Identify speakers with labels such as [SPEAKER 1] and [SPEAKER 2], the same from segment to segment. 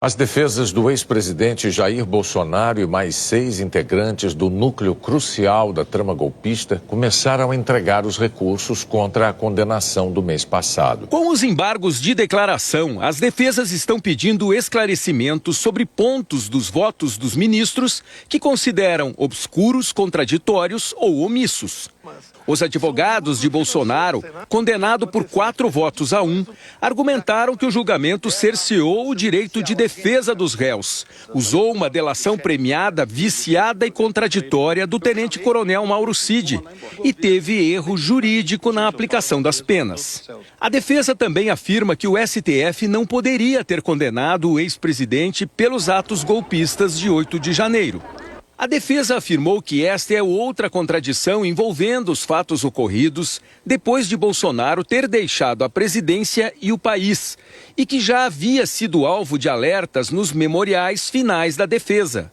[SPEAKER 1] As defesas do ex-presidente Jair Bolsonaro e mais 6 integrantes do núcleo crucial da trama golpista começaram a entregar os recursos contra a condenação do mês passado.
[SPEAKER 2] Com os embargos de declaração, as defesas estão pedindo esclarecimentos sobre pontos dos votos dos ministros que consideram obscuros, contraditórios ou omissos. Os advogados de Bolsonaro, condenado por 4 votos a 1, argumentaram que o julgamento cerceou o direito de defesa dos réus. Usou uma delação premiada, viciada e contraditória do tenente-coronel Mauro Cid e teve erro jurídico na aplicação das penas. A defesa também afirma que o STF não poderia ter condenado o ex-presidente pelos atos golpistas de 8 de janeiro. A defesa afirmou que esta é outra contradição envolvendo os fatos ocorridos depois de Bolsonaro ter deixado a presidência e o país, e que já havia sido alvo de alertas nos memoriais finais da defesa.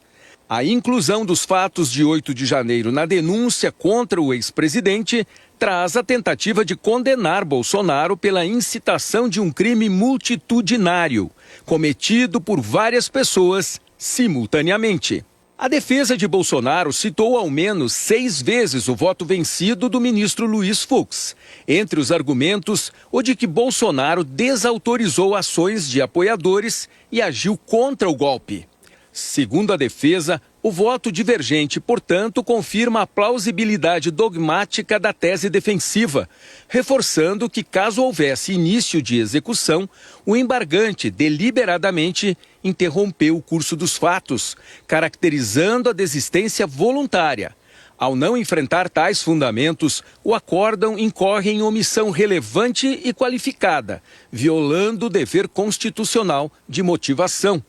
[SPEAKER 2] A inclusão dos fatos de 8 de janeiro na denúncia contra o ex-presidente traz a tentativa de condenar Bolsonaro pela incitação de um crime multitudinário, cometido por várias pessoas simultaneamente. A defesa de Bolsonaro citou ao menos 6 vezes o voto vencido do ministro Luiz Fux. Entre os argumentos, o de que Bolsonaro desautorizou ações de apoiadores e agiu contra o golpe. Segundo a defesa, o voto divergente, portanto, confirma a plausibilidade dogmática da tese defensiva, reforçando que, caso houvesse início de execução, o embargante deliberadamente interrompeu o curso dos fatos, caracterizando a desistência voluntária. Ao não enfrentar tais fundamentos, o acórdão incorre em omissão relevante e qualificada, violando o dever constitucional de motivação.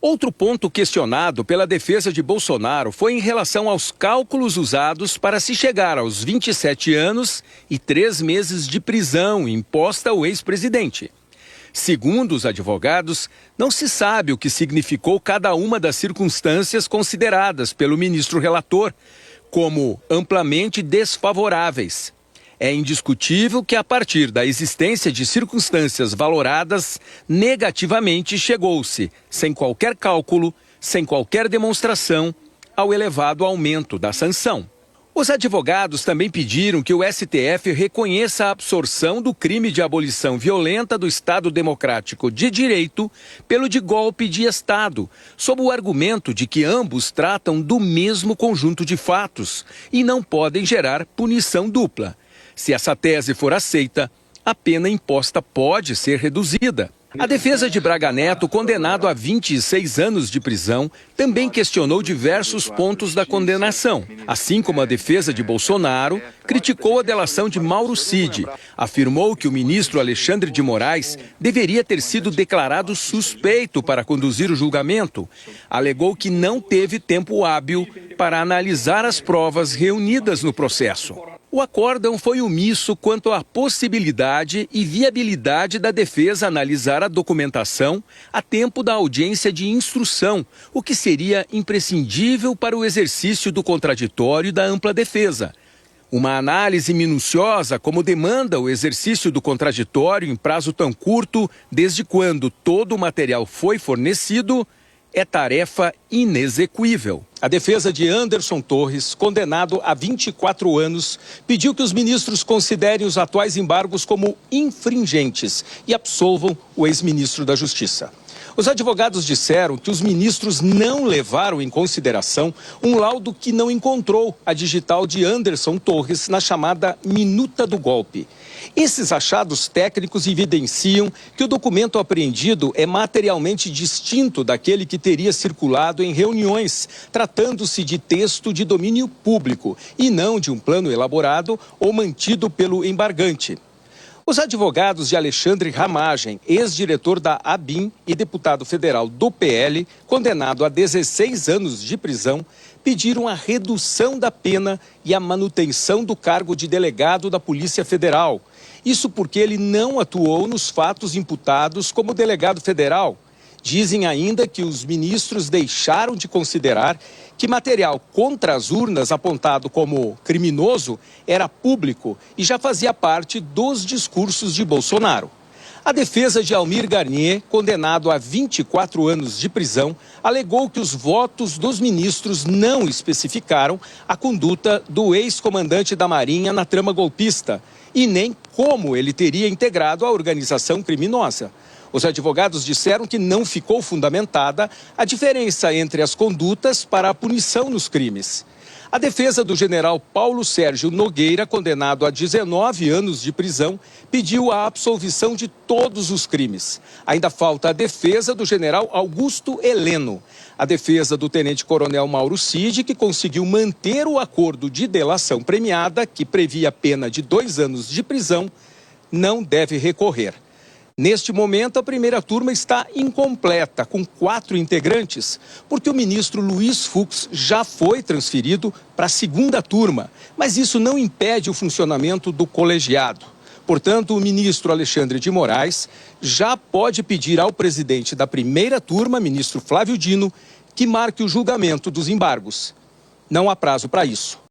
[SPEAKER 2] Outro ponto questionado pela defesa de Bolsonaro foi em relação aos cálculos usados para se chegar aos 27 anos e 3 meses de prisão imposta ao ex-presidente. Segundo os advogados, não se sabe o que significou cada uma das circunstâncias consideradas pelo ministro relator como amplamente desfavoráveis. É indiscutível que, a partir da existência de circunstâncias valoradas negativamente, chegou-se, sem qualquer cálculo, sem qualquer demonstração, ao elevado aumento da sanção. Os advogados também pediram que o STF reconheça a absorção do crime de abolição violenta do Estado Democrático de Direito pelo de golpe de Estado, sob o argumento de que ambos tratam do mesmo conjunto de fatos e não podem gerar punição dupla. Se essa tese for aceita, a pena imposta pode ser reduzida. A defesa de Braga Neto, condenado a 26 anos de prisão, também questionou diversos pontos da condenação. Assim como a defesa de Bolsonaro, criticou a delação de Mauro Cid. Afirmou que o ministro Alexandre de Moraes deveria ter sido declarado suspeito para conduzir o julgamento. Alegou que não teve tempo hábil para analisar as provas reunidas no processo. O acórdão foi omisso quanto à possibilidade e viabilidade da defesa analisar a documentação a tempo da audiência de instrução, o que seria imprescindível para o exercício do contraditório e da ampla defesa. Uma análise minuciosa, como demanda o exercício do contraditório em prazo tão curto, desde quando todo o material foi fornecido, é tarefa inexequível. A defesa de Anderson Torres, condenado a 24 anos, pediu que os ministros considerem os atuais embargos como infringentes e absolvam o ex-ministro da Justiça. Os advogados disseram que os ministros não levaram em consideração um laudo que não encontrou a digital de Anderson Torres na chamada minuta do golpe. Esses achados técnicos evidenciam que o documento apreendido é materialmente distinto daquele que teria circulado em reuniões, tratando-se de texto de domínio público e não de um plano elaborado ou mantido pelo embargante. Os advogados de Alexandre Ramagem, ex-diretor da ABIN e deputado federal do PL, condenado a 16 anos de prisão, pediram a redução da pena e a manutenção do cargo de delegado da Polícia Federal. Isso porque ele não atuou nos fatos imputados como delegado federal. Dizem ainda que os ministros deixaram de considerar que material contra as urnas apontado como criminoso era público e já fazia parte dos discursos de Bolsonaro. A defesa de Almir Garnier, condenado a 24 anos de prisão, alegou que os votos dos ministros não especificaram a conduta do ex-comandante da Marinha na trama golpista e nem como ele teria integrado a organização criminosa. Os advogados disseram que não ficou fundamentada a diferença entre as condutas para a punição nos crimes. A defesa do general Paulo Sérgio Nogueira, condenado a 19 anos de prisão, pediu a absolvição de todos os crimes. Ainda falta a defesa do general Augusto Heleno. A defesa do tenente-coronel Mauro Cid, que conseguiu manter o acordo de delação premiada, que previa pena de 2 anos de prisão, não deve recorrer. Neste momento, a primeira turma está incompleta, com 4 integrantes, porque o ministro Luiz Fux já foi transferido para a segunda turma, mas isso não impede o funcionamento do colegiado. Portanto, o ministro Alexandre de Moraes já pode pedir ao presidente da primeira turma, ministro Flávio Dino, que marque o julgamento dos embargos. Não há prazo para isso.